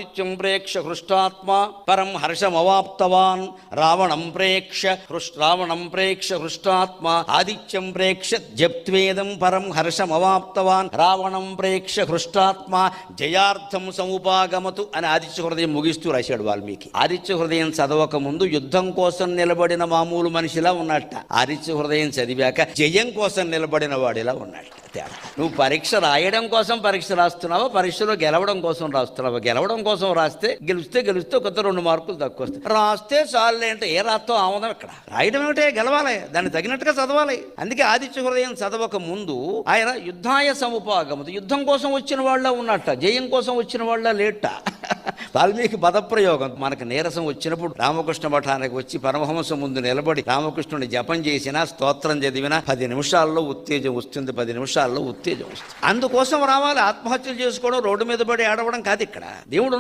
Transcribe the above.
ఆదిత్యం ప్రేక్ష హృష్టాత్మా పరం హర్షమవాప్తవాన్ రావణం ప్రేక్ష హృష్టాత్మా ఆదిత్యం ప్రేక్ష జప్త్వేదం పరం హర్షమవాప్తవాన్ రావణం ప్రేక్ష హృష్టాత్మా జయార్థం సముపాగమతు అని ఆదిత్య హృదయం ముగిస్తూ రాశాడు వాల్మీకి. ఆదిత్య హృదయం చదవక ముందు యుద్ధం కోసం నిలబడిన మామూలు మనిషిలా ఉన్నట్ట. ఆదిత్య హృదయం చదివాక జయం కోసం నిలబడిన వాడిలా ఉన్నట్ట. నువ్వు పరీక్ష రాయడం కోసం పరీక్ష రాస్తున్నావా, పరీక్షలో గెలవడం కోసం రాస్తున్నావా? గెలవడం కోసం రాస్తే గెలిస్తే కొత్త 2 మార్కులు తక్కువ వస్తాయి. రాస్తే చాలే అంటే ఏ రాస్తావు ఆమోదం ఇక్కడ. రాయడం ఏమిటే, గెలవాలి, దాన్ని తగినట్టుగా చదవాలి. అందుకే ఆదిత్య హృదయం చదవక ముందు ఆయన యుద్ధాయ సముపాగమత, యుద్ధం కోసం వచ్చిన వాళ్ళ ఉన్నట్ట, జయం కోసం వచ్చిన వాళ్ళ లేట. వాల్మీకి పదప్రయోగం. మనకు నీరసం వచ్చినప్పుడు రామకృష్ణ మఠానికి వచ్చి పరమహంస ముందు నిలబడి రామకృష్ణుని జపం చేసినా స్తోత్రం చదివినా 10 నిమిషాల్లో ఉత్తేజం వస్తుంది, 10 నిమిషాల్లో ఉత్తేజం వస్తుంది. అందుకోసం రావాలి. ఆత్మహత్యలు చేసుకోవడం, రోడ్డు మీద పడి ఆడవడం కాదు ఇక్కడ. దేవుడు